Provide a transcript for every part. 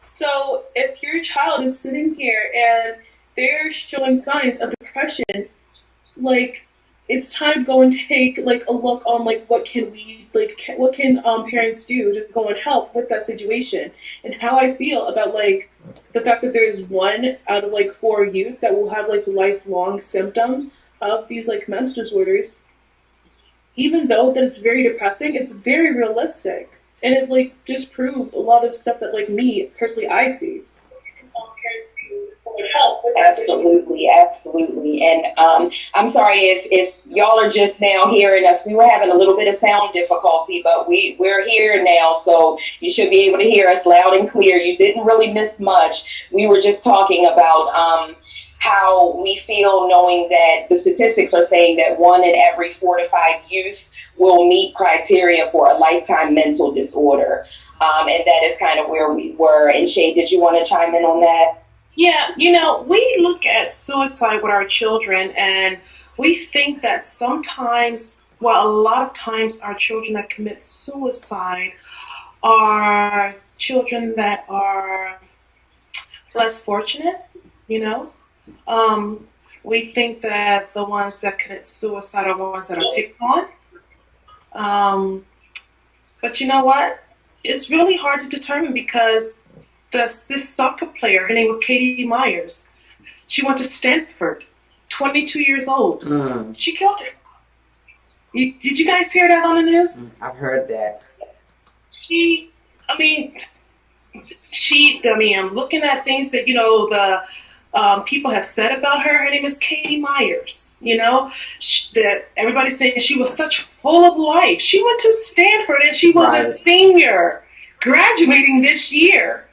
So if your child is sitting here and they're showing signs of depression, like it's time to go and take like a look on like what can parents do to go and help with that situation, and how I feel about like the fact that there's one out of like four youth that will have like lifelong symptoms of these like mental disorders. Even though that it's very depressing, it's very realistic, and it like just proves a lot of stuff that like me personally I see. Absolutely, absolutely. And I'm sorry if y'all are just now hearing us. We were having a little bit of sound difficulty, but we're here now, so you should be able to hear us loud and clear. You didn't really miss much. We were just talking about how we feel knowing that the statistics are saying that 1 in every 4 to 5 youth will meet criteria for a lifetime mental disorder. And that is kind of where we were. And Shay, did you want to chime in on that? Yeah, we look at suicide with our children and we think that sometimes, well, a lot of times our children that commit suicide are children that are less fortunate, you know. We think that the ones that commit suicide are ones that are picked on. But you know what? It's really hard to determine because this soccer player, her name was Katie Myers. She went to Stanford, 22 years old. She killed herself. Did you guys hear that on the news? I've heard that. I'm looking at things that, the people have said about her. Her name is Katie Myers, that everybody's saying she was such full of life. She went to Stanford and she was a senior graduating this year.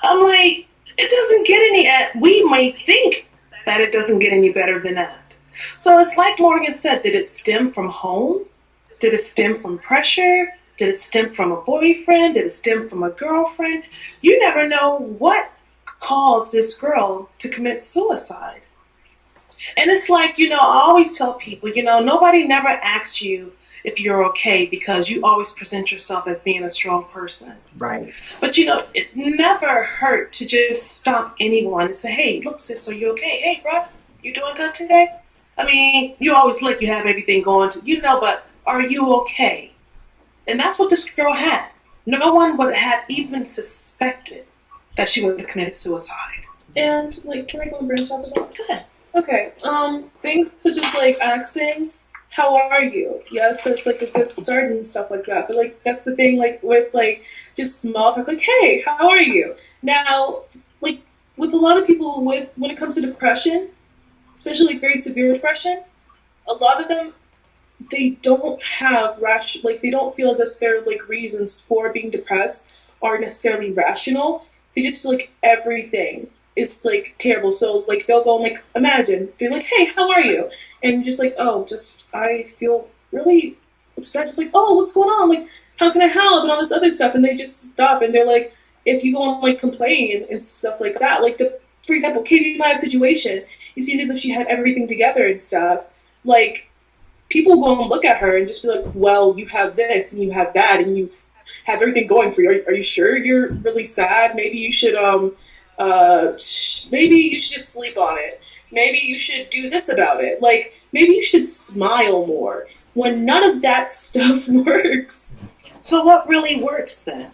I'm like, it doesn't get we might think that it doesn't get any better than that. So it's like Morgan said, did it stem from home? Did it stem from pressure? Did it stem from a boyfriend? Did it stem from a girlfriend? You never know what caused this girl to commit suicide. And it's like, I always tell people, nobody never asks you if you're okay because you always present yourself as being a strong person. Right. But, it never hurt to just stop anyone and say, hey, look, sis, are you okay? Hey, bro, you doing good today? I mean, you always look, you have everything going, but are you okay? And that's what this girl had. No one would have even suspected that she would have committed suicide. And like, can I go and branch out about? Go ahead. Okay. Things such as like asking, how are you? Yes, that's like a good start and stuff like that. But like, that's the thing, like with like just small talk, like, hey, how are you? Now, like with a lot of people when it comes to depression, especially like very severe depression, a lot of them, they don't have they don't feel as if their like reasons for being depressed are necessarily rational. They just feel like everything is like terrible. So like they'll go and like imagine they're like, hey, how are you? And just like, oh, just I feel really upset. Just like, oh, what's going on? Like, how can I help? And all this other stuff. And they just stop and they're like, if you go and like complain and stuff like that, like for example, Katie Myers' situation, it seemed as if she had everything together and stuff. Like, people go and look at her and just be like, well, you have this and you have that and you have everything going for you. Are you sure you're really sad? Maybe you should just sleep on it. Maybe you should do this about it. Like, maybe you should smile more. When none of that stuff works. So what really works then?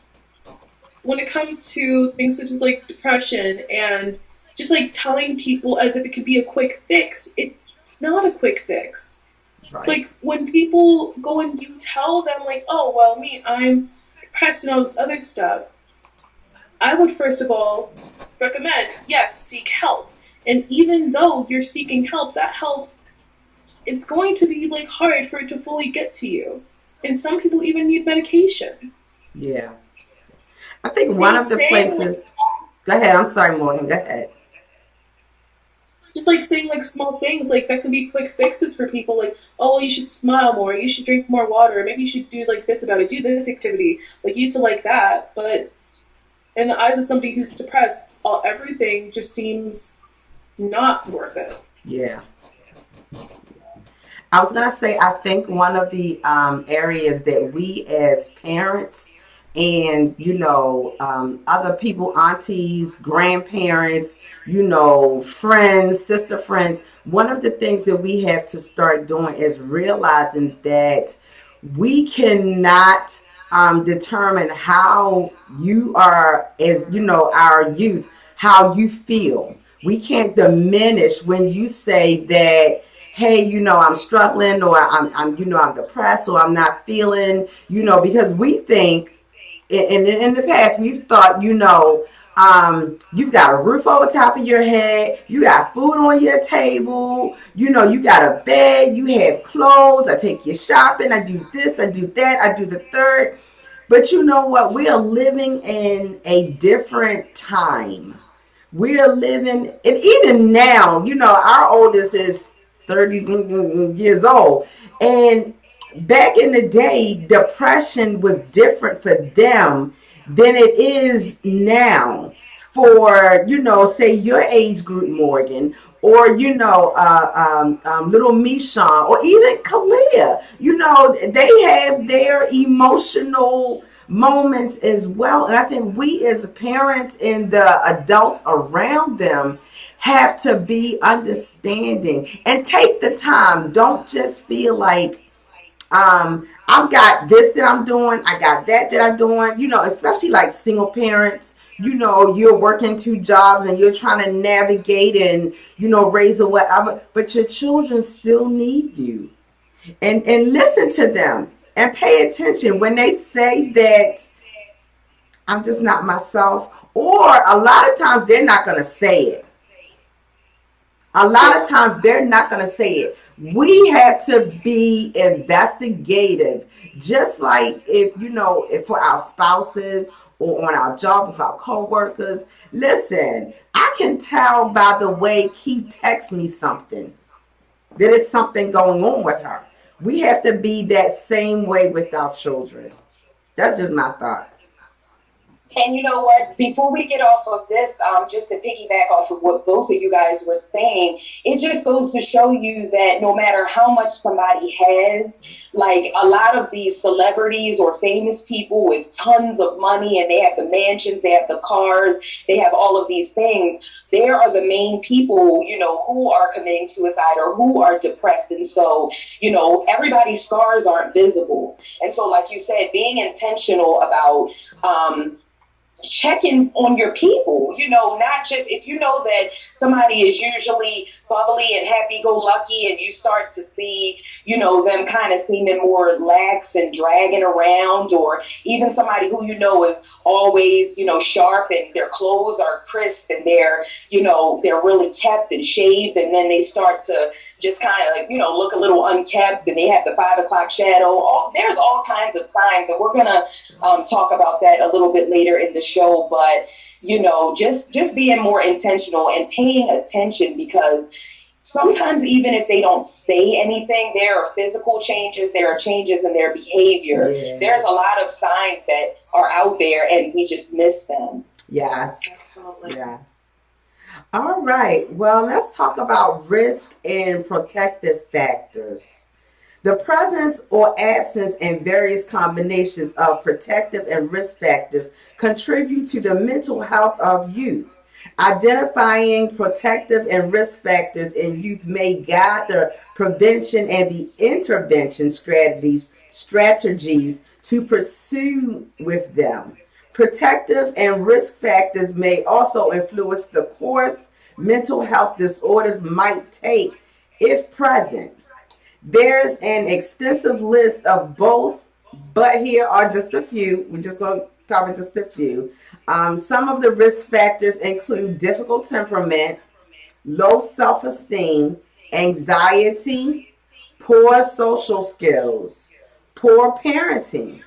When it comes to things such as like depression and just like telling people as if it could be a quick fix, it's not a quick fix. Right. Like when people go and you tell them like, oh, well, I'm depressed and all this other stuff, I would first of all recommend, yes, seek help. And even though you're seeking help, that help, it's going to be like hard for it to fully get to you. And some people even need medication. Yeah. I think one of the places... Go ahead. I'm sorry, Morgan. Go ahead. Just like saying like small things like that can be quick fixes for people. Like, oh, well, you should smile more. You should drink more water. Maybe you should do like this about it. Do this activity. Like, you used to like that. But in the eyes of somebody who's depressed, everything just seems not worth it. Yeah. I was going to say, I think one of the areas that we as parents and other people, aunties, grandparents, friends, sister friends. One of the things that we have to start doing is realizing that we cannot determine how you are, as our youth, how you feel. We can't diminish when you say that, hey, I'm struggling, or I'm depressed, or I'm not feeling, because we think in the past we've thought, you've got a roof over top of your head, you got food on your table, you got a bed, you have clothes, I take you shopping, I do this, I do that, I do the third. But you know what? We are living in a different time. We are living, and even now, our oldest is 30 years old. And back in the day, depression was different for them than it is now for, say your age group, Morgan, or, little Mishan, or even Kalia. They have their emotional moments as well. And I think we as parents and the adults around them have to be understanding and take the time. Don't just feel like, I've got this that I'm doing, I got that I'm doing, especially like single parents, you're working two jobs and you're trying to navigate and, raise a whatever, but your children still need you. And listen to them and pay attention when they say that I'm just not myself, or a lot of times they're not going to say it. A lot of times they're not going to say it. We have to be investigative, just like if for our spouses or on our job with our coworkers. Listen, I can tell by the way he texts me something that is something going on with her. We have to be that same way with our children. That's just my thought. And you know what? Before we get off of this, just to piggyback off of what both of you guys were saying, it just goes to show you that no matter how much somebody has, like a lot of these celebrities or famous people with tons of money, and they have the mansions, they have the cars, they have all of these things, they are the main people, who are committing suicide or who are depressed. And so, everybody's scars aren't visible. And so, like you said, being intentional about, checking on your people, not just if you know that somebody is usually bubbly and happy-go-lucky and you start to see, them kind of seeming more lax and dragging around, or even somebody who is always, sharp and their clothes are crisp and they're really kept and shaved, and then they start to just kind of like, look a little unkept and they have the 5 o'clock shadow. There's all kinds of signs, and we're going to talk about that a little bit later in the show. But, just being more intentional and paying attention, because sometimes even if they don't say anything, there are physical changes, there are changes in their behavior. Yeah. There's a lot of signs that are out there and we just miss them. Yes. Absolutely. Yes. All right. Well, let's talk about risk and protective factors. The presence or absence and various combinations of protective and risk factors contribute to the mental health of youth. Identifying protective and risk factors in youth may guide the prevention and the intervention strategies to pursue with them. Protective and risk factors may also influence the course mental health disorders might take if present. There's an extensive list of both, but here are just a few. We're just going to cover just a few. Some of the risk factors include difficult temperament, low self-esteem, anxiety, poor social skills, poor parenting.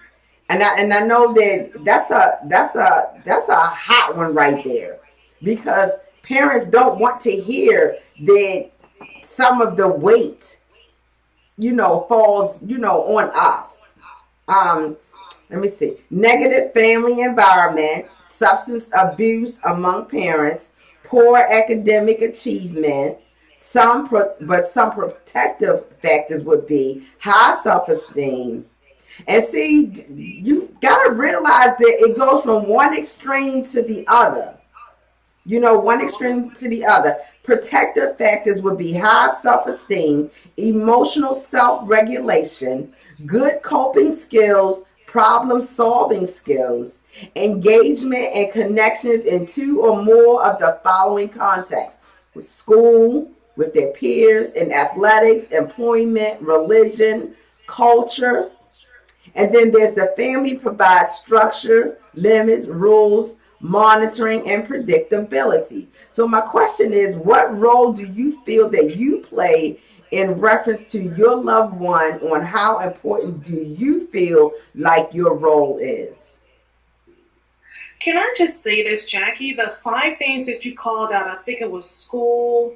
And I know that's a hot one right there, because parents don't want to hear that some of the weight, falls, on us. Let me see. Negative family environment, substance abuse among parents, poor academic achievement. Some protective factors would be high self-esteem, And see, you got to realize that it goes from one extreme to the other. One extreme to the other. Protective factors would be high self esteem, emotional self regulation, good coping skills, problem solving skills, engagement and connections in two or more of the following contexts: with school, with their peers, in athletics, employment, religion, culture. And then there's the family provides structure, limits, rules, monitoring, and predictability. So my question is, what role do you feel that you play in reference to your loved one? On how important do you feel like your role is? Can I just say this, Jackie? The 5 things that you called out, I think it was school,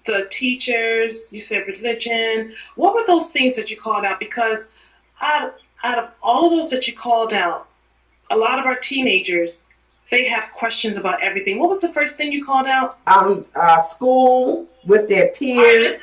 the teachers, you said religion. What were those things that you called out? Because out of all of those that you called out, a lot of our teenagers, they have questions about everything. What was the first thing you called out? School, with their All right, peers.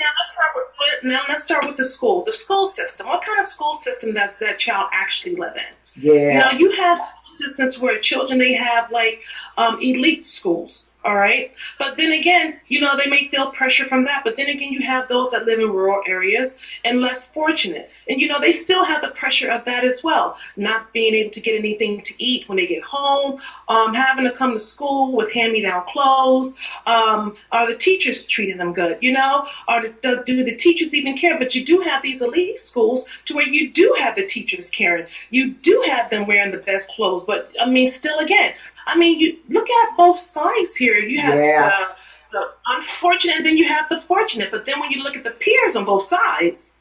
let's start with the school. The school system. What kind of school system does that child actually live in? Yeah. You have school systems where children, they have like elite schools. All right. But then again, they may feel pressure from that. But then again, you have those that live in rural areas and less fortunate. And, they still have the pressure of that as well. Not being able to get anything to eat when they get home, having to come to school with hand-me-down clothes. Are the teachers treating them good? Do the teachers even care? But you do have these elite schools to where you do have the teachers caring. You do have them wearing the best clothes. But, still again, you look at both sides here. You have the unfortunate, and then you have the fortunate. But then when you look at the peers on both sides,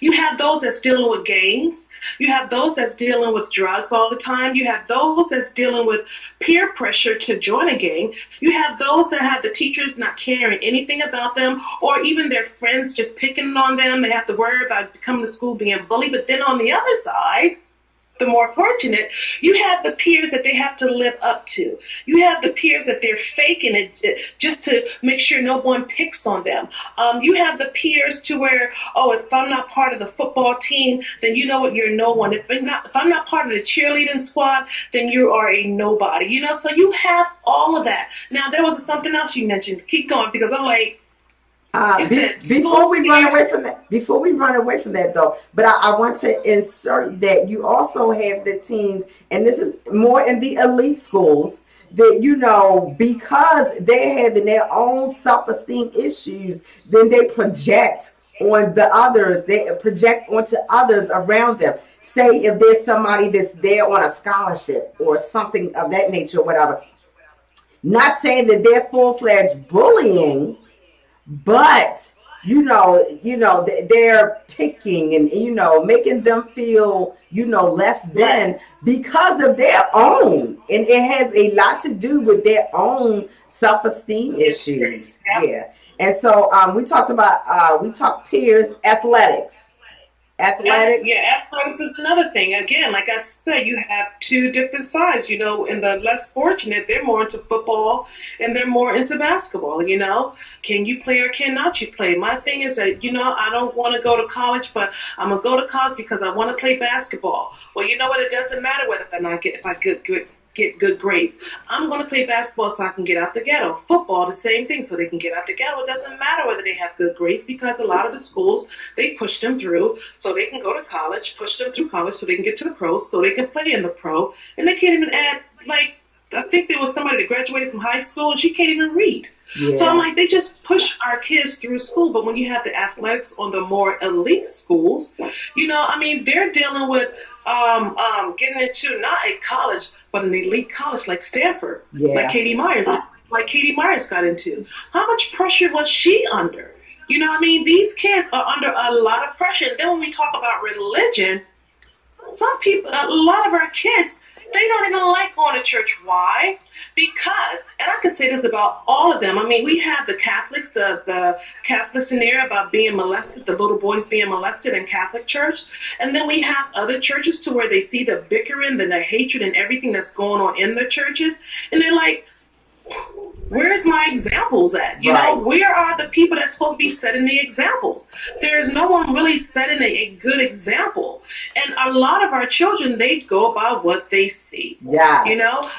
you have those that's dealing with gangs. You have those that's dealing with drugs all the time. You have those that's dealing with peer pressure to join a gang. You have those that have the teachers not caring anything about them, or even their friends just picking on them. They have to worry about coming to school being bullied. But then on the other side, the more fortunate, you have the peers that they have to live up to. You have the peers that they're faking it just to make sure no one picks on them. You have the peers to where, if I'm not part of the football team, then you know what, you're no one. If I'm not part of the cheerleading squad, then you are a nobody. So you have all of that. Now, there was something else you mentioned. Keep going, because I'm like, before we run away from that though, but I want to insert that you also have the teens, and this is more in the elite schools, that because they're having their own self-esteem issues, then they project on the others. They project onto others around them. Say if there's somebody that's there on a scholarship or something of that nature, or whatever. Not saying that they're full-fledged bullying, but they're picking and making them feel less than because of their own, and it has a lot to do with their own self-esteem issues. Yeah. And so we talked peers, athletics. Athletics is another thing. Again, like I said, you have two different sides. And the less fortunate, they're more into football and they're more into basketball. Can you play or cannot you play? My thing is that I don't want to go to college, but I'm gonna go to college because I want to play basketball. Well, you know what? It doesn't matter whether if I get good grades. I'm going to play basketball so I can get out the ghetto. Football, the same thing, so they can get out the ghetto. It doesn't matter whether they have good grades, because a lot of the schools, they push them through so they can go to college, push them through college so they can get to the pros, so they can play in the pro. And they can't even add, I think there was somebody that graduated from high school and she can't even read. Yeah. So I'm like, they just push our kids through school. But when you have the athletics on the more elite schools, they're dealing with getting into not a college, but an elite college like Stanford, like Katie Myers got into. How much pressure was she under? These kids are under a lot of pressure. And then when we talk about religion, some people, a lot of our kids, they don't even like going to church. Why? Because, and I can say this about all of them. We have the Catholics, the Catholics in there about being molested, the little boys being molested in Catholic church. And then we have other churches to where they see the bickering and the hatred and everything that's going on in the churches. And they're like, where's my examples at? You know, where are the people that's supposed to be setting the examples? There's no one really setting a good example. And a lot of our children, they go by what they see. Yes. You know,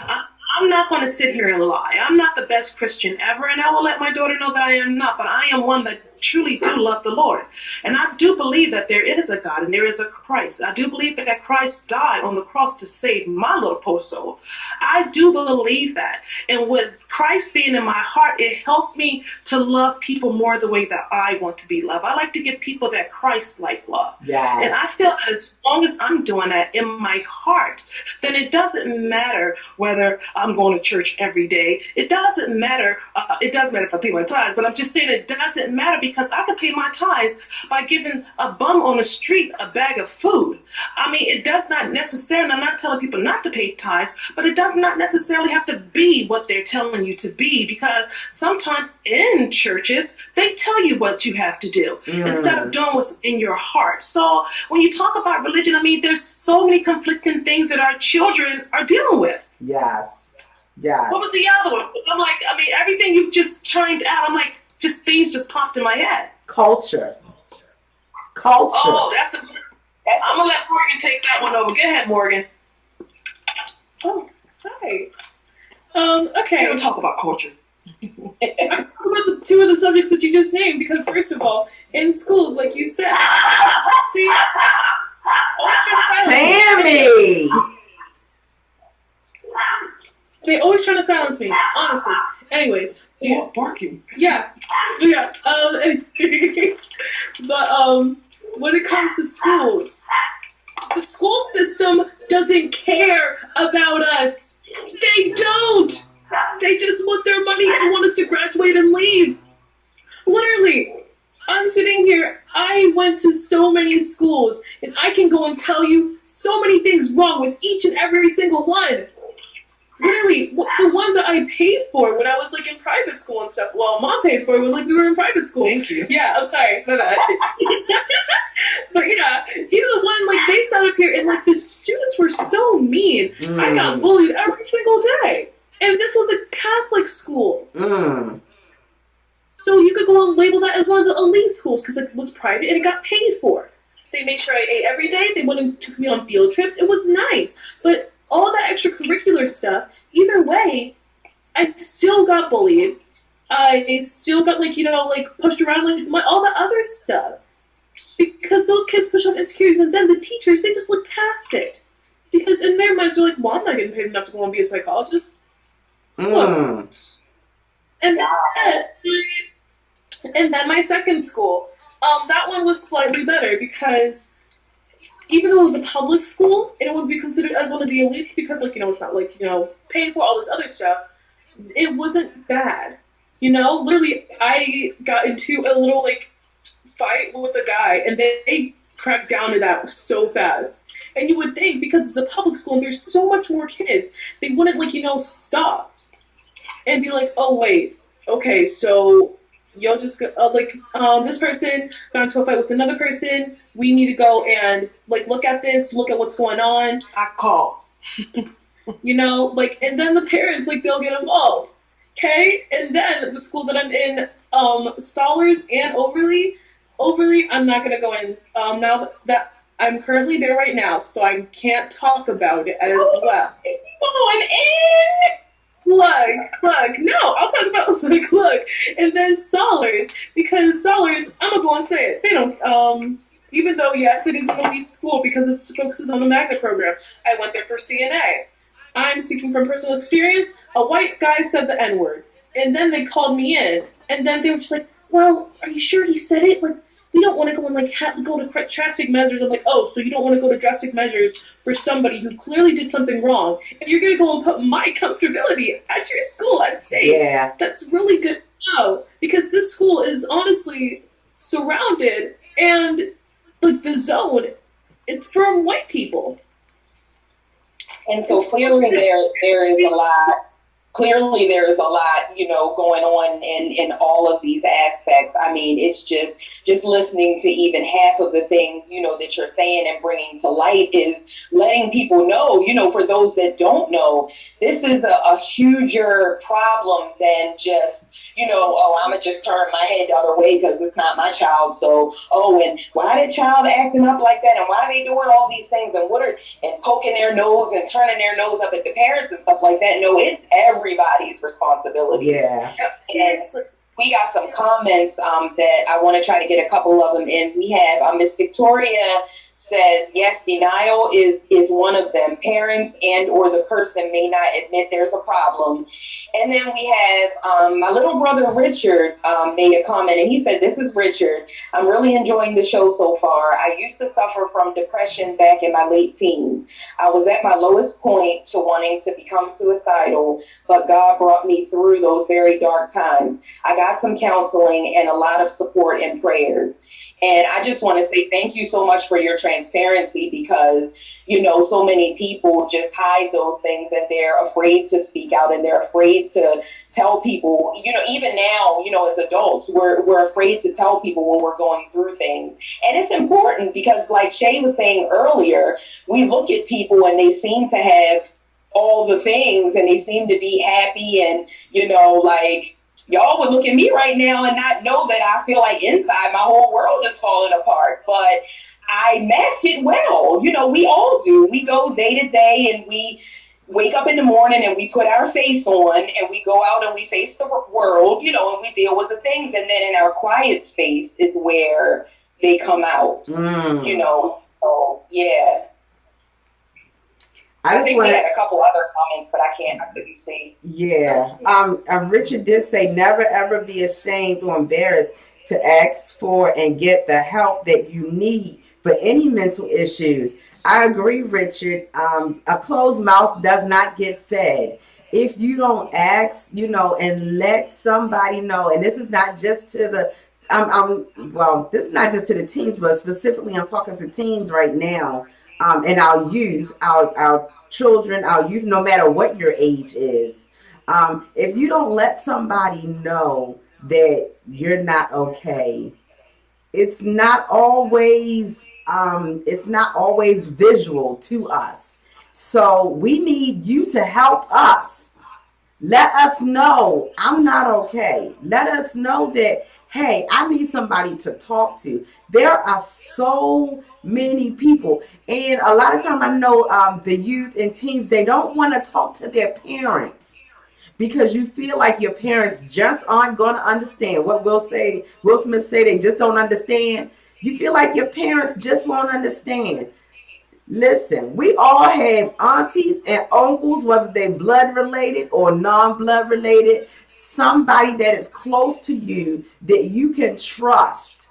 I'm not going to sit here and lie. I'm not the best Christian ever, and I will let my daughter know that I am not, but I am one that truly do love the Lord. And I do believe that there is a God and there is a Christ. I do believe that Christ died on the cross to save my little poor soul. I do believe that. And with Christ being in my heart, it helps me to love people more the way that I want to be loved. I like to give people that Christ-like love. Yes. And I feel that as long as I'm doing that in my heart, then it doesn't matter whether I'm going to church every day. It doesn't matter. It does matter if I pay my tithes, but I'm just saying it doesn't matter because I could pay my tithes by giving a bum on the street a bag of food. I mean, it does not necessarily, I'm not telling people not to pay tithes, but it does not necessarily have to be what they're telling you to be, because sometimes in churches, they tell you what you have to do instead of doing what's in your heart. So when you talk about religion, I mean, there's so many conflicting things that our children are dealing with. Yes. Yes. What was the other one? I'm like, I mean, everything you just chimed out, I'm like, just things just popped in my head. Culture. Oh, I'm gonna let Morgan take that one over. Go ahead, Morgan. Oh, hi. Okay. We'll talk about culture. I'm talking about the two of the subjects that you just named because, first of all, in schools, like you said, see, Sammy. They always trying to silence me, honestly. Anyways, barking. Yeah. But when it comes to schools, the school system doesn't care about us. They don't. They just want their money and want us to graduate and leave. Literally, I'm sitting here. I went to so many schools, and I can go and tell you so many things wrong with each and every single one. Literally, the one that I paid for when I was like in private school and stuff. Well, Mom paid for it when like we were in private school. Thank you. Yeah, I'm sorry, my bad. But yeah, even the one like they sat up here and like the students were so mean. I got bullied every single day, and this was a Catholic school. So you could go and label that as one of the elite schools because it was private and it got paid for. They made sure I ate every day. They went and took me on field trips. It was nice, but all that extracurricular stuff, either way, I still got bullied. I still got, like, you know, like, pushed around, like, all the other stuff. Because those kids push on insecurities, and then the teachers, they just look past it. Because in their minds, they're like, well, I'm not getting paid enough to go and be a psychologist. Look. And then my second school, that one was slightly better because even though it was a public school, and it would be considered as one of the elites because, like, you know, it's not, like, you know, paying for all this other stuff, it wasn't bad. You know, literally, I got into a little, like, fight with a guy, and they cracked down to that so fast. And you would think, because it's a public school and there's so much more kids, they wouldn't, like, you know, stop and be like, oh, wait, okay, so y'all just, this person got into a fight with another person. We need to go and, like, look at this, look at what's going on. I call. You know, like, and then the parents, like, they'll get involved. Okay? And then the school that I'm in, Solars and Overly, I'm not going to go in. Now that I'm currently there right now, so I can't talk about it as well. Going in! Look, no, I'll talk about, like, look, and then Solars, because Solars, I'm gonna go and say it, they don't, even though, yes, it is an elite school because it focuses on the magnet program, I went there for CNA. I'm speaking from personal experience, a white guy said the N-word, and then they called me in, and then they were just like, well, are you sure he said it? Like, we don't want to go and, like, go to drastic measures. I'm like, oh, so you don't want to go to drastic measures for somebody who clearly did something wrong, and you're going to go and put my comfortability at your school at stake. Yeah. That's really good to know, because this school is honestly surrounded, and, like, the zone, it's from white people. And so clearly there is a lot clearly there is a lot, going on in all of these aspects. I mean, it's just listening to even half of the things, that you're saying and bringing to light is letting people know, for those that don't know, this is a huger problem than just, oh, I'm going to just turn my head the other way because it's not my child. So, and why the child acting up like that? And why are they doing all these things? And and poking their nose and turning their nose up at the parents and stuff like that? No, it's everybody's responsibility. Yeah. And we got some comments that I want to try to get a couple of them in. We have Miss Victoria says, yes, denial is one of them. Parents and or the person may not admit there's a problem. And then we have my little brother Richard made a comment, and he said, this is Richard. I'm really enjoying the show so far. I used to suffer from depression back in my late teens. I was at my lowest point to wanting to become suicidal, but God brought me through those very dark times. I got some counseling and a lot of support and prayers. And I just want to say thank you so much for your transparency because, so many people just hide those things and they're afraid to speak out and they're afraid to tell people, even now, as adults, we're afraid to tell people when we're going through things. And it's important because like Shay was saying earlier, we look at people and they seem to have all the things and they seem to be happy and, y'all would look at me right now and not know that I feel like inside my whole world is falling apart. But I mask it well. We all do. We go day to day and we wake up in the morning and we put our face on and we go out and we face the world, and we deal with the things. And then in our quiet space is where they come out, So, yeah. I think we had a couple other comments, but I couldn't see. Yeah. Richard did say, never ever be ashamed or embarrassed to ask for and get the help that you need for any mental issues. I agree, Richard. A closed mouth does not get fed. If you don't ask, and let somebody know, and this is not just to the, this is not just to the teens, but specifically I'm talking to teens right now, and our youth, our children, our youth, no matter what your age is. If you don't let somebody know that you're not okay, it's not always visual to us. So we need you to help us. Let us know I'm not okay. Let us know that, hey, I need somebody to talk to. There are so many people. And a lot of time I know the youth and teens, they don't want to talk to their parents because you feel like your parents just aren't going to understand what Will Smith say, they just don't understand. You feel like your parents just won't understand. Listen, we all have aunties and uncles, whether they blood related or non-blood related, somebody that is close to you that you can trust.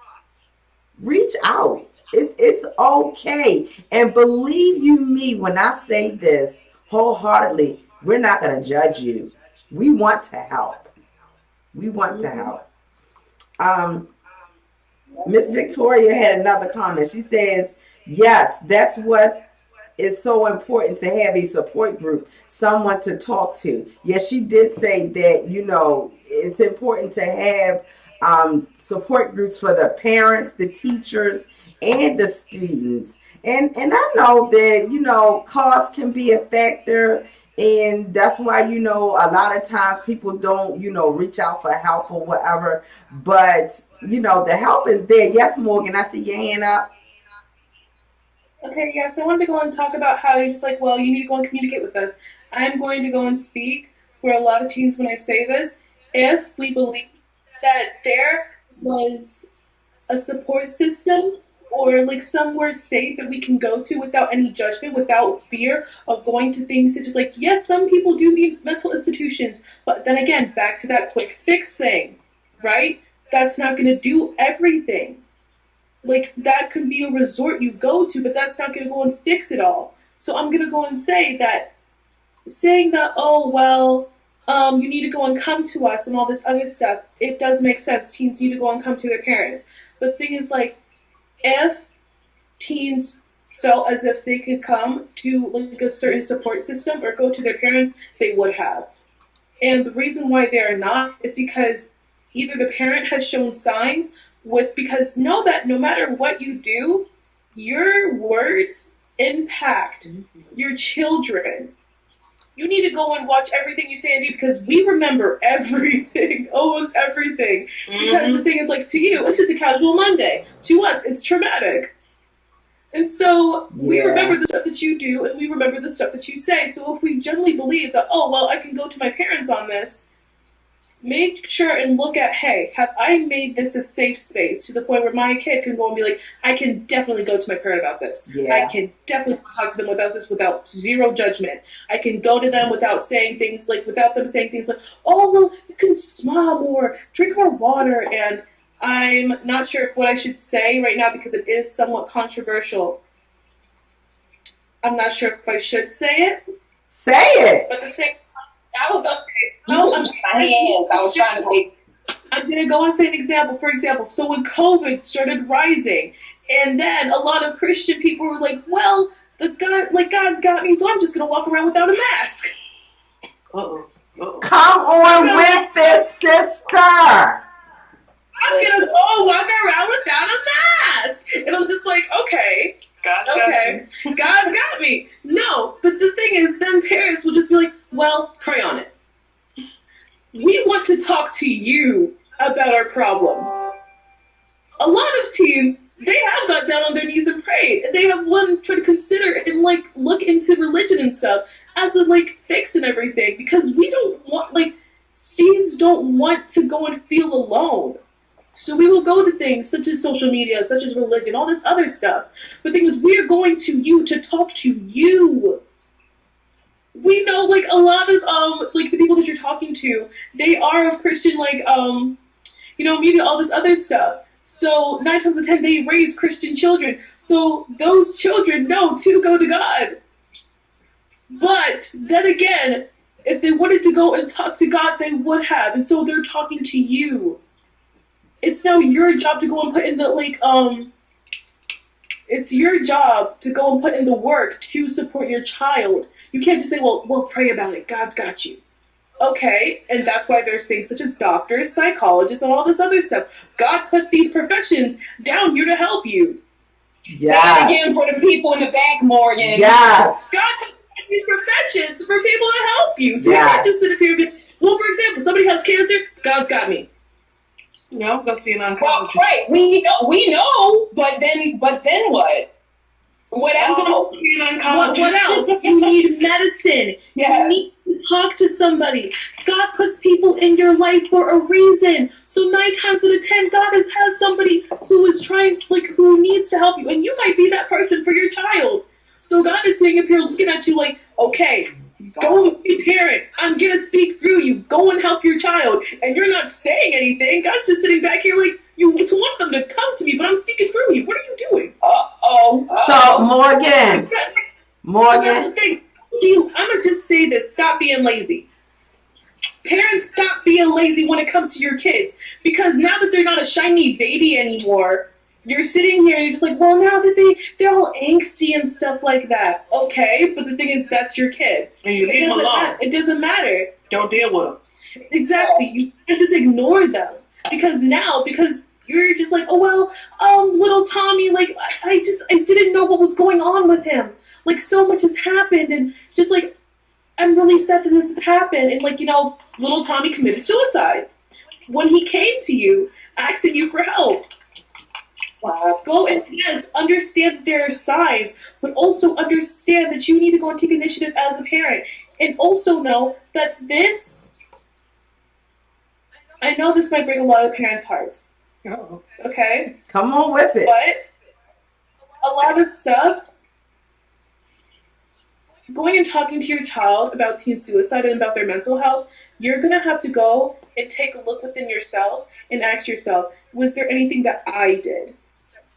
Reach out. It's okay. And believe you me when I say this wholeheartedly, we're not going to judge you. We want to help. We want to help. Miss Victoria had another comment. She says, yes, that's what is so important, to have a support group, someone to talk to. Yes, she did say that, it's important to have support groups for the parents, the teachers, and the students. And I know that, cost can be a factor. And that's why, a lot of times people don't, reach out for help or whatever. But, the help is there. Yes, Morgan, I see your hand up. Okay, yes, I wanted to go and talk about how you're just like, well, you need to go and communicate with us. I'm going to go and speak for a lot of teens when I say this. If we believe that there was a support system or like somewhere safe that we can go to without any judgment, without fear of going to things such as like, yes, some people do need mental institutions, but then again, back to that quick fix thing, right? That's not going to do everything. Like, that could be a resort you go to, but that's not going to go and fix it all. So I'm going to go and say that, saying that, oh, well, you need to go and come to us and all this other stuff, it does make sense. Teens need to go and come to their parents. But the thing is, like, if teens felt as if they could come to like a certain support system or go to their parents, they would have. And the reason why they are not is because either the parent has shown signs with, because know that no matter what you do, your words impact your children. You need to go and watch everything you say and do, because we remember everything, almost everything. Because the thing is, like, to you, it's just a casual Monday. To us, it's traumatic. And so we remember the stuff that you do, and we remember the stuff that you say. So if we generally believe that, oh, well, I can go to my parents on this, make sure and look at, hey, have I made this a safe space to the point where my kid can go and be like, I can definitely go to my parent about this. Yeah. I can definitely talk to them about this without zero judgment. I can go to them without saying things like, without them saying things like, oh, well, you can smile more, drink more water. And I'm not sure what I should say right now because it is somewhat controversial. I'm not sure if I should say it. Say it. But the same, I was okay. No, My hands. I was trying to say. I'm going to go and say an example. For example, so when COVID started rising, and then a lot of Christian people were like, well, God's got me, so I'm just going to walk around without a mask. Uh-oh. Uh-oh. Come on with this, sister. I'm going to go walk around without a mask. And I'm just like, okay, God's got me. No, but the thing is, then parents will just be like, well, pray on it. We want to talk to you about our problems. A lot of teens, they have got down on their knees and prayed, and they have one try to consider and like look into religion and stuff as a like fix and everything, because we don't want, like, teens don't want to go and feel alone. So we will go to things such as social media, such as religion, all this other stuff. But the thing is, we are going to you to talk to you. We know, like, a lot of like the people that you're talking to, they are of Christian, like, media, all this other stuff. So 9 times out of 10, they raise Christian children. So those children know to go to God. But then again, if they wanted to go and talk to God, they would have. And so they're talking to you. It's now your job to go and put in the, it's your job to go and put in the work to support your child. You can't just say, well, pray about it. God's got you. Okay, and that's why there's things such as doctors, psychologists, and all this other stuff. God put these professions down here to help you. Yes. Again, for the people in the back, Morgan. Yes. God put these professions for people to help you. So Yes. you can't just sit up here and be, well, for example, somebody has cancer, God's got me. No, go see an Well, oncologist. right. We know, but then what? What else? Go see an oncologist. What else? You need medicine. Yeah. You need to talk to somebody. God puts people in your life for a reason. So 9 times out of 10, God has somebody who is trying, like, who needs to help you. And you might be that person for your child. So God is sitting up here looking at you like, okay, go and be a parent. I'm going to speak through you. Go and help your child. And you're not saying anything. God's just sitting back here like, you want them to come to me, but I'm speaking through you. What are you doing? So Morgan, That's the thing. I'm going to just say this. Stop being lazy. Parents, stop being lazy when it comes to your kids. Because now that they're not a shiny baby anymore, you're sitting here and you're just like, well, now that they're all angsty and stuff like that. Okay, but the thing is, that's your kid. And you leave them alone. It doesn't matter. Don't deal with them. Exactly. You can't just ignore them. Because you're just like, oh, well, little Tommy, like, I didn't know what was going on with him. Like, so much has happened, and just, like, I'm really sad that this has happened. And, like, little Tommy committed suicide. When he came to you, asking you for help. Wow. Go and, yes, understand that there are signs, but also understand that you need to go and take initiative as a parent. And also know that I know this might break a lot of parents' hearts. Uh-oh. Okay? come on with it. But a lot of stuff, going and talking to your child about teen suicide and about their mental health, you're going to have to go and take a look within yourself and ask yourself, was there anything that I did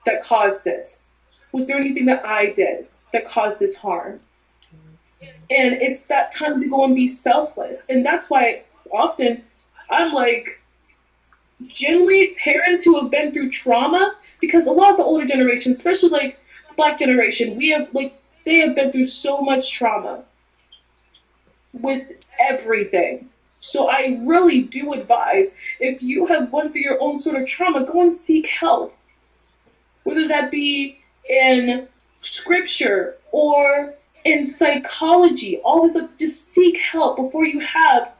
that caused this? Was there anything that I did that caused this harm? And it's that time to go and be selfless. And that's why often I'm like, generally parents who have been through trauma, because a lot of the older generation, especially like Black generation, they have been through so much trauma with everything. So I really do advise, if you have went through your own sort of trauma, go and seek help. Whether that be in scripture or in psychology, all this stuff, just seek help before you have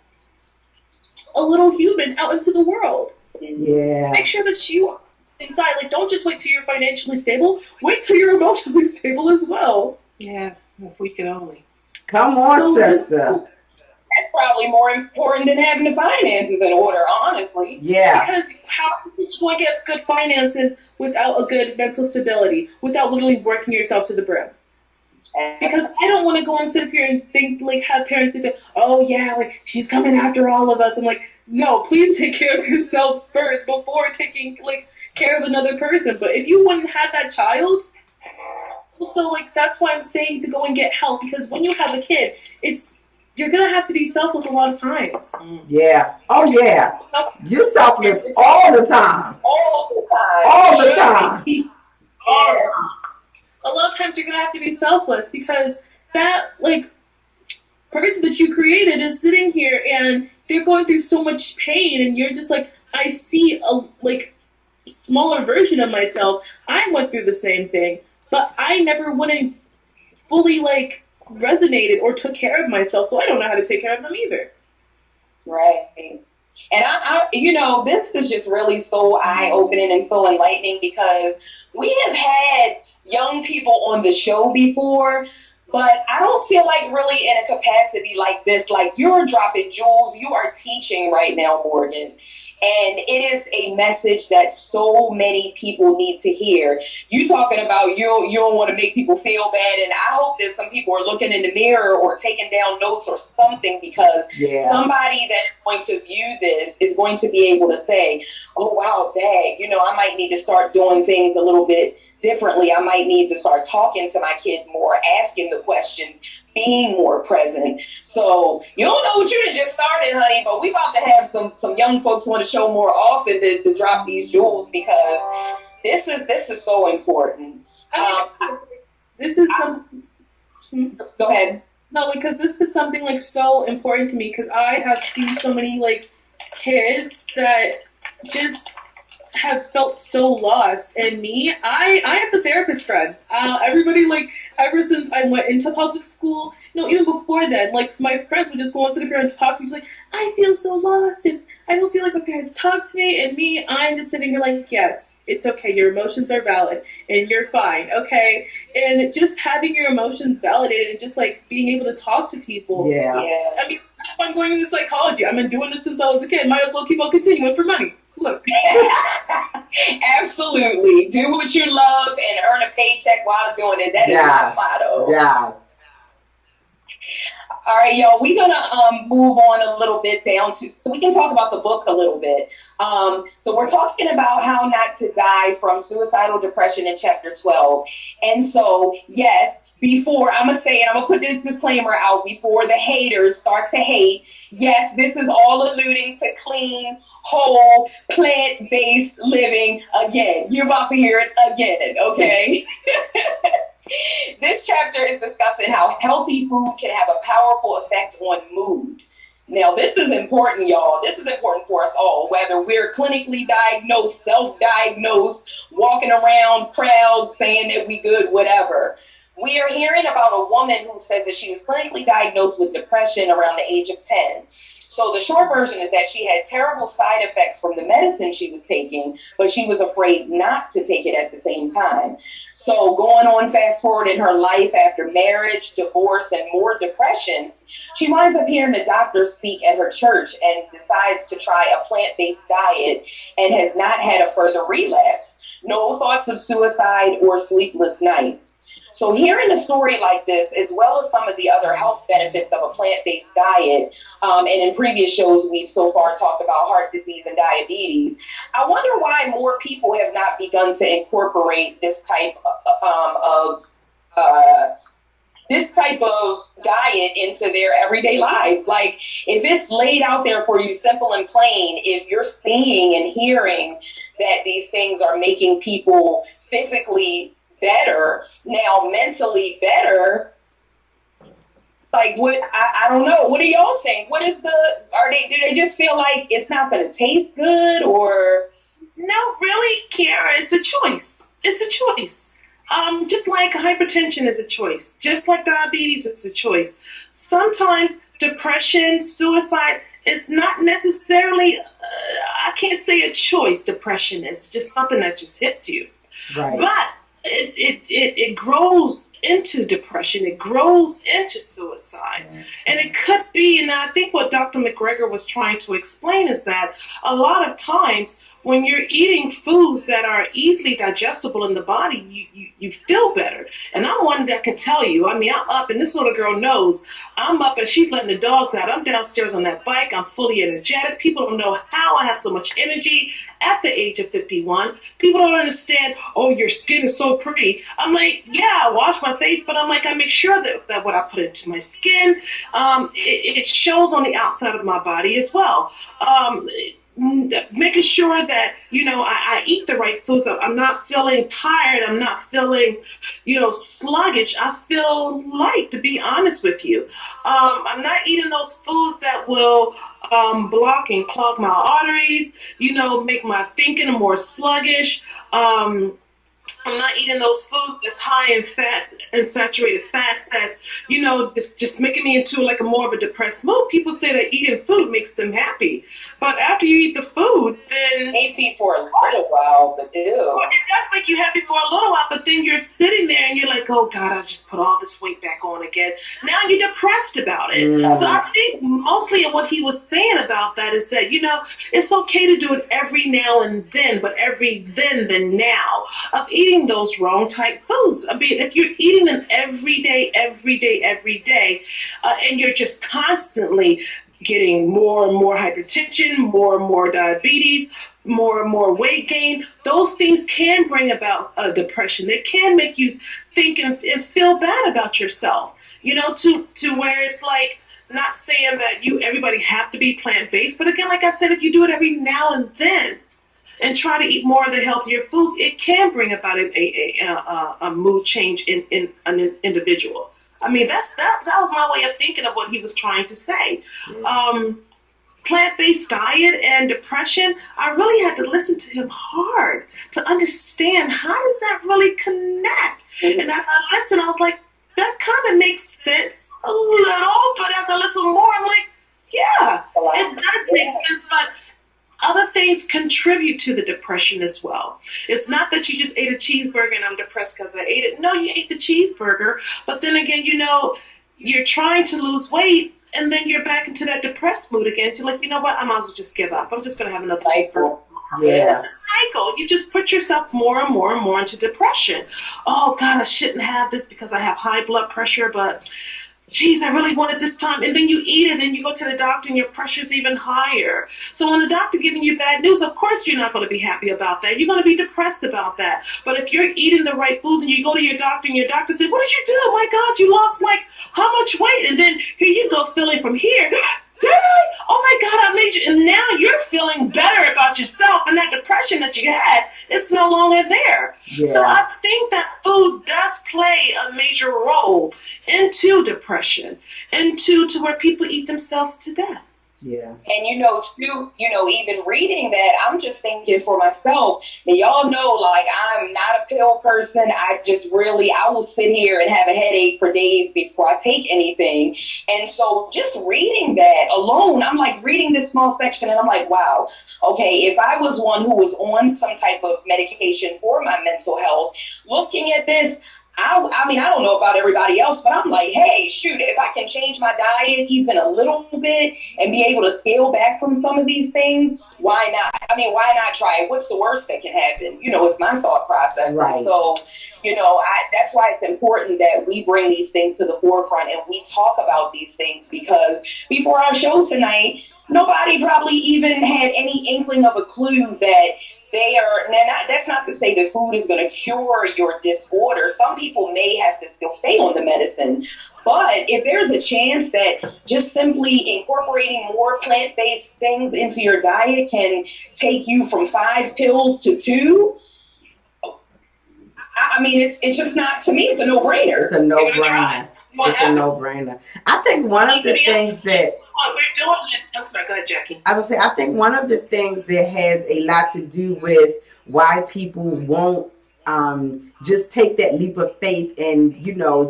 a little human out into the world. Yeah. Make sure that you inside, like, don't just wait till you're financially stable, wait till you're emotionally stable as well. Yeah, if we could only. Come on, So sister. That's probably more important than having the finances in order, honestly. Yeah. Because how are you going to get good finances without a good mental stability, without literally working yourself to the brim? Because I don't want to go and sit up here and think, like, have parents think that, oh yeah, like, she's coming after all of us. I'm like, no, please take care of yourselves first before taking, like, care of another person. But if you wouldn't have that child, so, like, that's why I'm saying to go and get help. Because when you have a kid, you're gonna have to be selfless a lot of times. Yeah. Oh, yeah. You're selfless all the time. All the time. All the time. Yeah. A lot of times you're gonna have to be selfless because that, like, person that you created is sitting here and they're going through so much pain, and you're just like, I see a, like, smaller version of myself. I went through the same thing, but I never went and fully, like, resonated or took care of myself, so I don't know how to take care of them either. Right. And I this is just really so eye-opening and so enlightening, because we have had young people on the show before, but I don't feel like really in a capacity like this. Like, you're dropping jewels, you are teaching right now, Morgan. And it is a message that so many people need to hear. You talking about you don't want to make people feel bad, and I hope that some people are looking in the mirror or taking down notes or something, because somebody that's going to view this is going to be able to say, oh wow, dang, I might need to start doing things a little bit differently. I might need to start talking to my kid more, asking the questions, being more present. So you don't know what you done just started, honey, but we about to have some young folks on the show more often to drop these jewels, because this is so important. This is some. Go ahead. No, because this is something, like, so important to me, because I have seen so many, like, kids that just have felt so lost. And me, I have a therapist friend. Everybody, like, ever since I went into public school, even before then, like, my friends would just go and sit up here and talk to me. She's like, I feel so lost, and I don't feel like my parents talk to me. And me, I'm just sitting here like, yes, it's okay. Your emotions are valid, and you're fine, okay? And just having your emotions validated and just, like, being able to talk to people. Yeah. I mean, that's why I'm going into psychology. I've been doing this since I was a kid. Might as well keep on continuing for money. Look. Absolutely. Do what you love and earn a paycheck while doing it. That is my motto. Yes. All right, y'all, we're going to move on a little bit down to, so we can talk about the book a little bit. So we're talking about how not to die from suicidal depression in chapter 12. And so, yes, before, I'm going to say it, I'm going to put this disclaimer out before the haters start to hate. Yes, this is all alluding to clean, whole, plant-based living again. You're about to hear it again, okay? This chapter is discussing how healthy food can have a powerful effect on mood. Now, this is important, y'all. This is important for us all, whether we're clinically diagnosed, self-diagnosed, walking around proud, saying that we good, whatever. We are hearing about a woman who says that she was clinically diagnosed with depression around the age of 10. So the short version is that she had terrible side effects from the medicine she was taking, but she was afraid not to take it at the same time. So going on fast forward in her life after marriage, divorce, and more depression, she winds up hearing the doctor speak at her church and decides to try a plant-based diet and has not had a further relapse. No thoughts of suicide or sleepless nights. So hearing a story like this, as well as some of the other health benefits of a plant-based diet, and in previous shows we've so far talked about heart disease and diabetes, I wonder why more people have not begun to incorporate this type of diet into their everyday lives. Like, if it's laid out there for you simple and plain, if you're seeing and hearing that these things are making people physically better, now mentally better, like, what, I don't know. What do y'all think? What is do they just feel like it's not going to taste good, or? No, really, Kiara, it's a choice. It's a choice. Just like hypertension is a choice. Just like diabetes, it's a choice. Sometimes depression, suicide, it's not necessarily, I can't say a choice, depression. It's just something that just hits you. Right. But it grows into depression. It grows into suicide. And it could be, and I think what Dr. McGregor was trying to explain is that a lot of times when you're eating foods that are easily digestible in the body, you feel better. And I'm one that can tell you, I mean, I'm up, and this little girl knows, I'm up and she's letting the dogs out. I'm downstairs on that bike. I'm fully energetic. People don't know how I have so much energy at the age of 51. People don't understand, oh, your skin is so pretty. I'm like, yeah, I wash my face, but I'm like, I make sure that what I put into my skin, it shows on the outside of my body as well. Making sure that, I eat the right foods. I'm not feeling tired. I'm not feeling, sluggish. I feel light, to be honest with you. I'm not eating those foods that will block and clog my arteries, make my thinking more sluggish. I'm not eating those foods that's high in fat and saturated fats that's, just making me into like a more of a depressed mood. People say that eating food makes them happy. But after you eat the food, then... Maybe for a little while, but ew. Well, it does make you happy for a little while, but then you're sitting there and you're like, oh, God, I just put all this weight back on again. Now you're depressed about it. Mm. So I think mostly what he was saying about that is that, it's okay to do it every now and then, but every then now of eating those wrong type foods. I mean, if you're eating them every day, and you're just constantly getting more and more hypertension, more and more diabetes, more and more weight gain, those things can bring about depression. They can make you think and feel bad about yourself, to where it's like, not saying that everybody have to be plant-based, but again, like I said, if you do it every now and then and try to eat more of the healthier foods, it can bring about a mood change in an individual. I mean, that was my way of thinking of what he was trying to say. Plant-based diet and depression, I really had to listen to him hard to understand how does that really connect. And as I listened, I was like, that kind of makes sense a little, but as I listen more, I'm like, yeah, it does make sense, but other things contribute to the depression as well. It's not that you just ate a cheeseburger and I'm depressed because I ate it. No, you ate the cheeseburger, but then again, you're trying to lose weight and then you're back into that depressed mood again. You're like, you know what, I might as well just give up. I'm just going to have another cheeseburger. Yeah. It's a cycle. You just put yourself more and more and more into depression. Oh, God, I shouldn't have this because I have high blood pressure, but geez, I really want it this time. And then you eat it and you go to the doctor and your pressure's even higher. So when the doctor giving you bad news, of course you're not going to be happy about that. You're going to be depressed about that. But if you're eating the right foods and you go to your doctor and your doctor says, what did you do? Oh my God, you lost like how much weight? And then here you go feeling from here. Did I? Oh my God, I made you. And now you're feeling better about yourself, and that depression that you had, it's no longer there. Yeah. So I think that food does play a major role into depression, to where people eat themselves to death. Yeah. And too, even reading that, I'm just thinking for myself, and y'all know, like, I'm not a pill person. I will sit here and have a headache for days before I take anything. And so just reading that alone, I'm like reading this small section and I'm like, wow, okay, if I was one who was on some type of medication for my mental health, looking at this, I mean, I don't know about everybody else, but I'm like, hey, shoot, if I can change my diet even a little bit and be able to scale back from some of these things, why not? I mean, why not try it? What's the worst that can happen? It's my thought process. Right. So, that's why it's important that we bring these things to the forefront and we talk about these things, because before our show tonight, nobody probably even had any inkling of a clue that that's not to say that food is going to cure your disorder. Some people may have to still stay on the medicine. But if there's a chance that just simply incorporating more plant-based things into your diet can take you from 5 pills to 2, I mean, it's just not, to me, it's a no-brainer. It's a no-brainer. It's a no-brainer. I think one of the things that we're doing it. I'm sorry, go ahead, Jackie. I would say, I think one of the things that has a lot to do with why people won't just take that leap of faith and,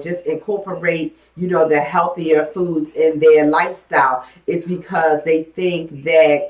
just incorporate, the healthier foods in their lifestyle is because they think that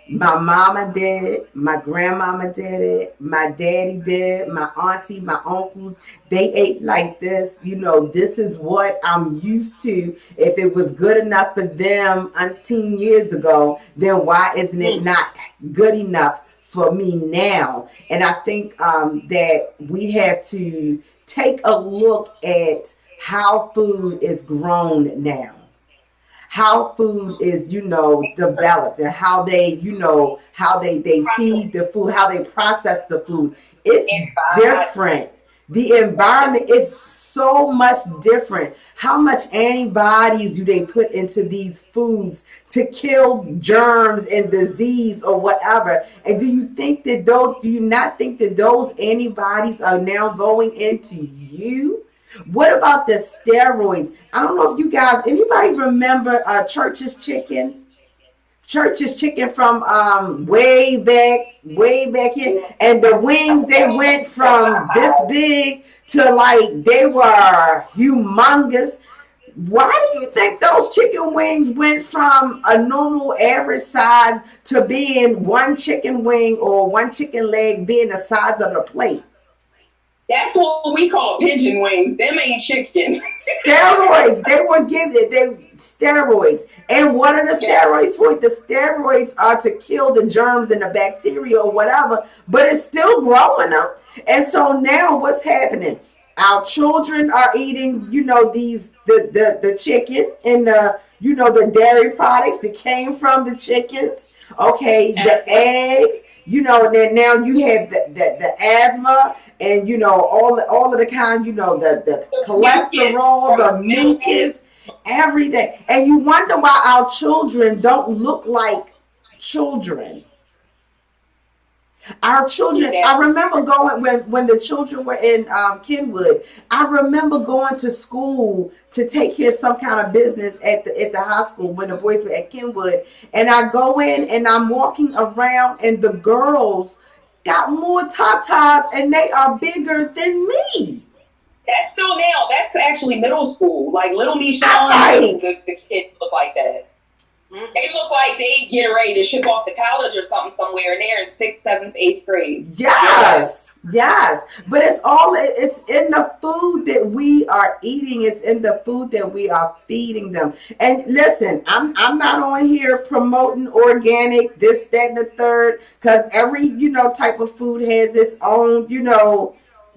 my mama did it, my grandmama did it, my daddy did, my auntie, my uncles, they ate like this. This is what I'm used to. If it was good enough for them 18 years ago, then why isn't it not good enough for me now? And I think that we have to take a look at how food is grown now. How food is, developed, and how they, how they feed the food, how they process the food. It's different. The environment is so much different. How much antibodies do they put into these foods to kill germs and disease or whatever? And do you not think that those antibodies are now going into you? What about the steroids? I don't know if you guys, anybody remember Church's Chicken? Church's Chicken from way back in, and the wings, they went from this big to like they were humongous. Why do you think those chicken wings went from a normal average size to being one chicken wing or one chicken leg being the size of the plate? That's what we call pigeon wings. Them ain't chicken. Steroids. They were given steroids. And what are the steroids for? The steroids are to kill the germs and the bacteria or whatever, but it's still growing them. And so now what's happening? Our children are eating, the chicken and the dairy products that came from the chickens. Okay, the eggs, and then now you have the asthma. And all of the kind, the cholesterol, the mucus, everything. And you wonder why our children don't look like children. Our children, I remember going when the children were in Kenwood, I remember going to school to take care of some kind of business at the high school when the boys were at Kenwood. And I go in and I'm walking around and the girls got more tatas and they are bigger than me. That's still now. That's actually middle school. Like little Michelle, right. the kids look like that. Mm-hmm. They look like they get ready to ship off to college or something somewhere, and they're in 6th, 7th, 8th grade. Yes. But it's in the food that we are eating. It's in the food that we are feeding them. And listen, I'm not on here promoting organic, this, that, and the third, because every type of food has its own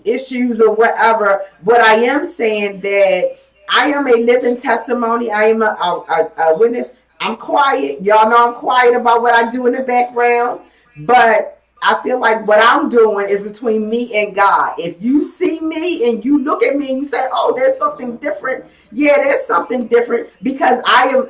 issues or whatever. But I am saying that I am a living testimony. I am a witness. I'm quiet. Y'all know I'm quiet about what I do in the background. But I feel like what I'm doing is between me and God. If you see me and you look at me and you say, oh, there's something different. Yeah, there's something different because I've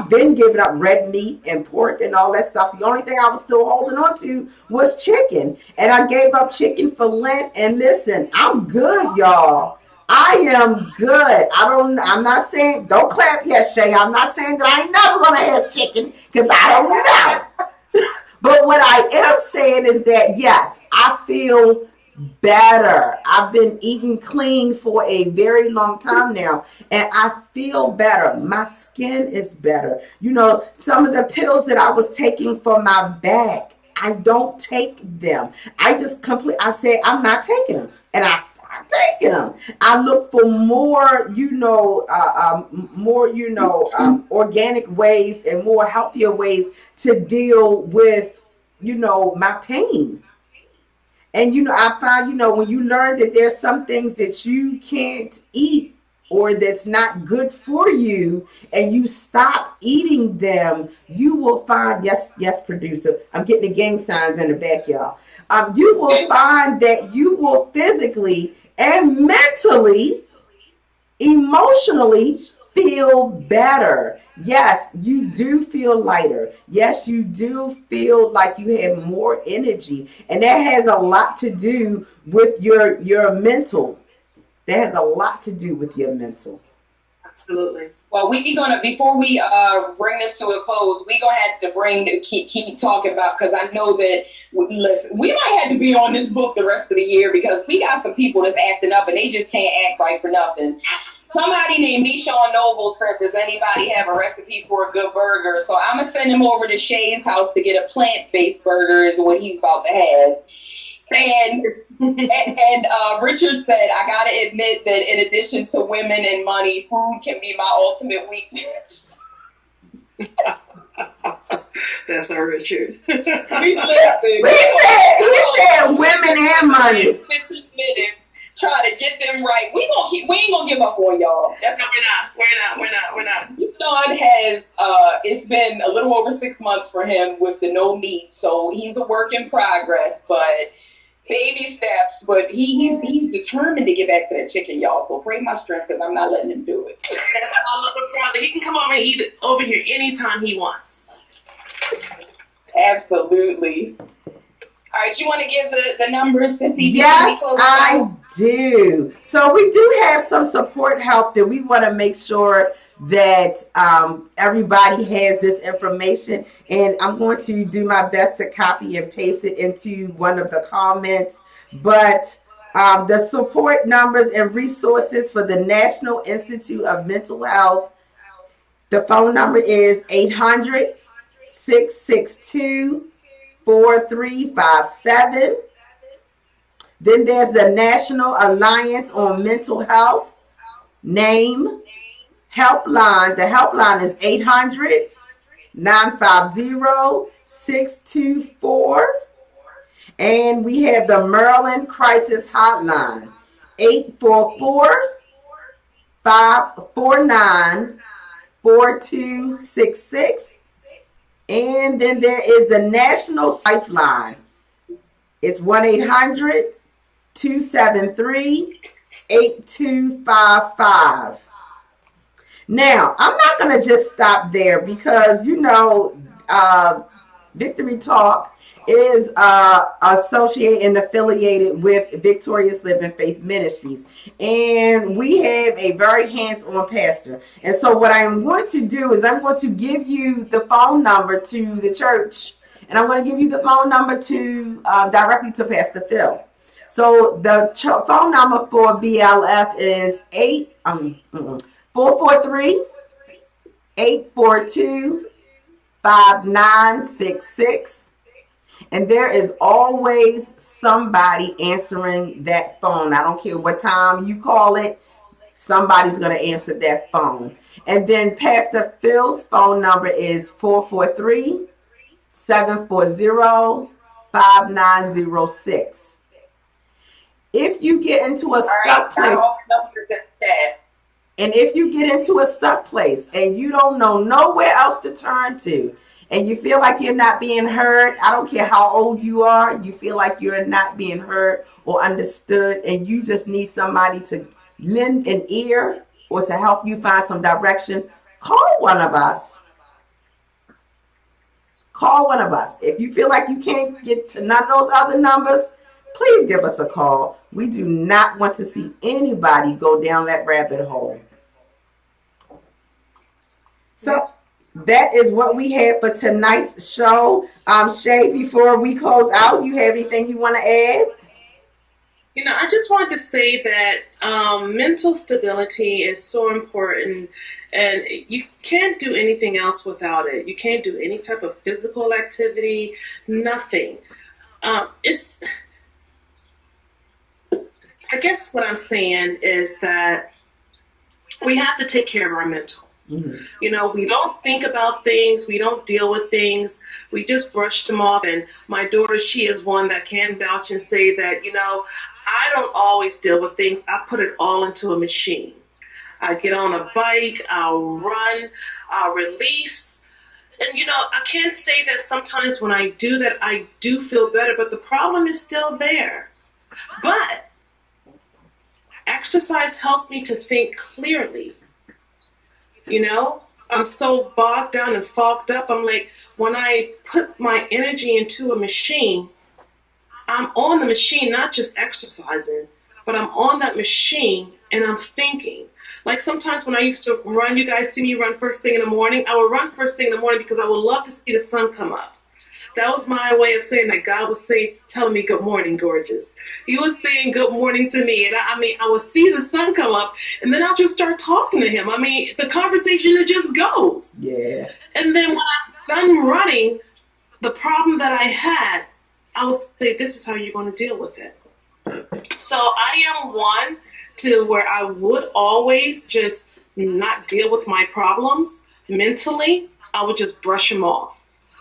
been giving up red meat and pork and all that stuff. The only thing I was still holding on to was chicken. And I gave up chicken for Lent. And listen, I'm good, y'all. I am good. I'm not saying, don't clap yet, Shay. I'm not saying that I ain't never going to have chicken because I don't know. But what I am saying is that, yes, I feel better. I've been eating clean for a very long time now, and I feel better. My skin is better. Some of the pills that I was taking for my back, I don't take them. I say I'm not taking them, and I start taking them. I look for more, organic ways and more healthier ways to deal with, my pain. And, I find, when you learn that there's some things that you can't eat or that's not good for you and you stop eating them, you will find, yes, producer, I'm getting the gang signs in the back, y'all. You will find that you will physically and mentally, emotionally feel better. Yes, you do feel lighter. Yes, you do feel like you have more energy. And that has a lot to do with your mental. That has a lot to do with your mental. Absolutely. Well, we gonna before we bring this to a close, we gonna have to keep talking about, because I know that listen, we might have to be on this book the rest of the year, because we got some people that's acting up and they just can't act right for nothing. Somebody named Meshawn Noble said, "Does anybody have a recipe for a good burger?" So I'm gonna send him over to Shay's house to get a plant-based burger, is what he's about to have. And Richard said, "I gotta admit that in addition to women and money, food can be my ultimate weakness." That's our Richard. He said women and money. 15 minutes trying to get them right. We ain't gonna give up on y'all. No, we're not. Sean has it's been a little over 6 months for him with the no meat, so he's a work in progress, but baby steps. But he's determined to get back to that chicken, y'all. So pray my strength, because I'm not letting him do it. That's my little brother. He can come over and eat it over here anytime he wants. Absolutely. All right, you want to give the numbers to see? Yes, I do. So we do have some support help that we want to make sure that everybody has this information. And I'm going to do my best to copy and paste it into one of the comments. But the support numbers and resources for the National Institute of Mental Health, the phone number is 800-662-4357. Then there's the National Alliance on Mental Health name helpline. The helpline is 800-950-624. And we have the Maryland Crisis Hotline, 844-549-4266. And then there is the National Lifeline. It's 1-800-273-8255. Now, I'm not going to just stop there, because, Victory Talk is associated and affiliated with Victorious Living Faith Ministries. And we have a very hands-on pastor. And so what I'm going to do is I'm going to give you the phone number to the church. And I'm going to give you the phone number to directly to Pastor Phil. So the phone number for BLF is 443-842-5966. And there is always somebody answering that phone. I don't care what time you call it, somebody's going to answer that phone. And then Pastor Phil's phone number is 443-740-5906. If you get into a stuck place, and if you get into a stuck place and you don't know nowhere else to turn to, and you feel like you're not being heard, I don't care how old you are, you feel like you're not being heard or understood, and you just need somebody to lend an ear or to help you find some direction, call one of us. Call one of us. If you feel like you can't get to none of those other numbers, please give us a call. We do not want to see anybody go down that rabbit hole. So that is what we had for tonight's show. Shay, before we close out, you have anything you want to add? I just wanted to say that mental stability is so important, and you can't do anything else without it. You can't do any type of physical activity, nothing. I guess what I'm saying is that we have to take care of our mental. Mm-hmm. We don't think about things. We don't deal with things. We just brush them off. And my daughter, she is one that can vouch and say that, I don't always deal with things. I put it all into a machine. I get on a bike, I'll run, I'll release. And, I can't say that sometimes when I do that, I do feel better, but the problem is still there. But exercise helps me to think clearly. You know, I'm so bogged down and fogged up. I'm like, when I put my energy into a machine, I'm on the machine, not just exercising, but I'm on that machine and I'm thinking. Like sometimes when I used to run, you guys see me run first thing in the morning. I would run first thing in the morning because I would love to see the sun come up. That was my way of saying that God was telling me, "Good morning, gorgeous." He was saying good morning to me. And I would see the sun come up and then I'll just start talking to him. I mean, the conversation, it just goes. Yeah. And then when I'm done running, the problem that I had, I will say, this is how you're going to deal with it. So I am one to where I would always just not deal with my problems mentally. I would just brush them off.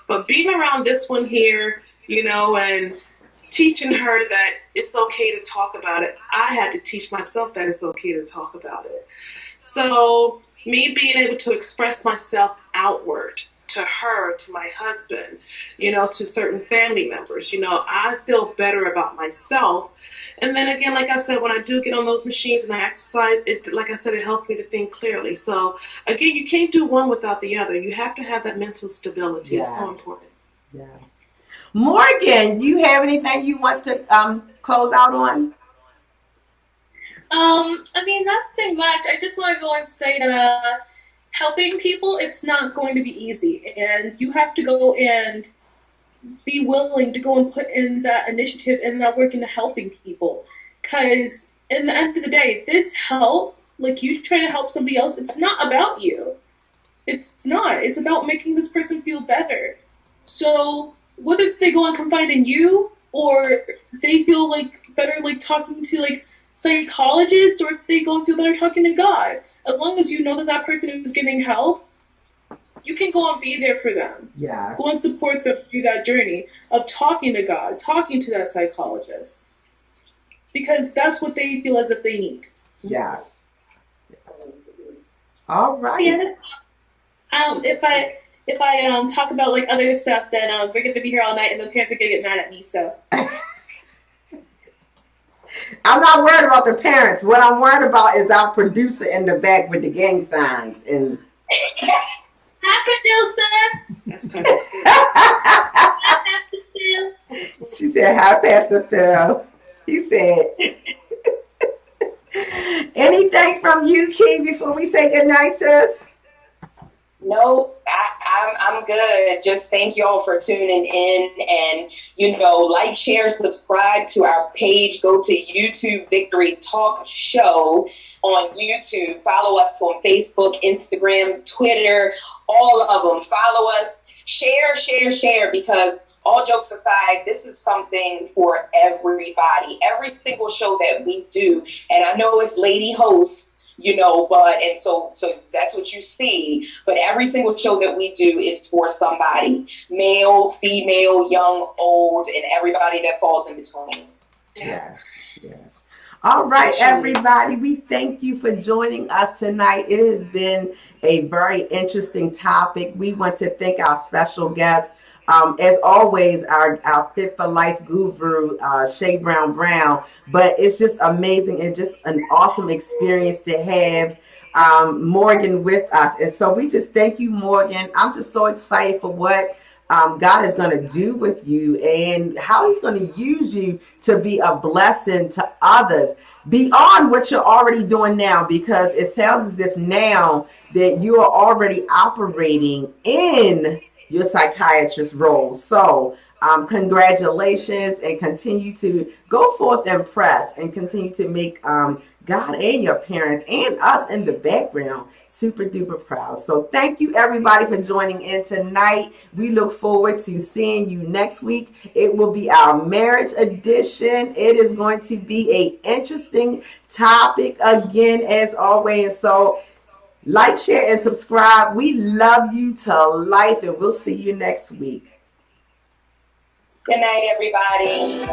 But being around this one here, you know, and teaching her that it's okay to talk about it, I had to teach myself that it's okay to talk about it. So me being able to express myself outward to her, to my husband, you know, to certain family members, you know, I feel better about myself. And then again, like I said, when I do get on those machines and I exercise, it, like I said, it helps me to think clearly. So again, you can't do one without the other. You have to have that mental stability. Yes. It's so important. Yes. Morgan, do you have anything you want to close out on? I mean, nothing much. I just want to go and say that helping people, it's not going to be easy. And you have to go and be willing to go and put in that initiative and that work into helping people. Because in the end of the day, this help, like you trying to help somebody else, it's not about you. It's not. It's about making this person feel better. So whether they go and confide in you or they feel like better like talking to like psychologists, or if they go and feel better talking to God, as long as you know that that person is getting help, you can go and be there for them. Yeah. Go and support them through that journey of talking to God, talking to that psychologist. Because that's what they feel as if they need. Yes. All right. Yeah. If I talk about like other stuff, then we're gonna be here all night and the parents are gonna get mad at me, so. I'm not worried about the parents. What I'm worried about is our producer in the back with the gang signs and Hi, producer. That's kind of she said, "Hi, Pastor Phil." He said, "Anything from you, Key, before we say goodnight, sis?" No, I'm good. Just thank y'all for tuning in, and you know, like, share, subscribe to our page. Go to YouTube Victory Talk Show on YouTube. Follow us on Facebook, Instagram, Twitter, all of them. Follow us. Share, because all jokes aside, this is something for everybody. Every single show that we do, and I know it's lady hosts, you know, so that's what you see. But every single show that we do is for somebody, male, female, young, old, and everybody that falls in between. Yes, yes. All right, everybody, we thank you for joining us tonight. It has been a very interesting topic. We want to thank our special guest, as always, our Fit for Life guru, Shay Brown. But it's just amazing and just an awesome experience to have Morgan with us. And so we just thank you, Morgan. I'm just so excited for what God is going to do with you and how he's going to use you to be a blessing to others beyond what you're already doing now, because it sounds as if now that you are already operating in your psychiatrist role. So congratulations, and continue to go forth and press and continue to make God and your parents and us in the background super duper proud. So thank you everybody for joining in tonight. We look forward to seeing you next week. It will be our marriage edition. It is going to be an interesting topic again, as always. So like, share, and subscribe. We love you to life, and we'll see you next week. Good night, everybody.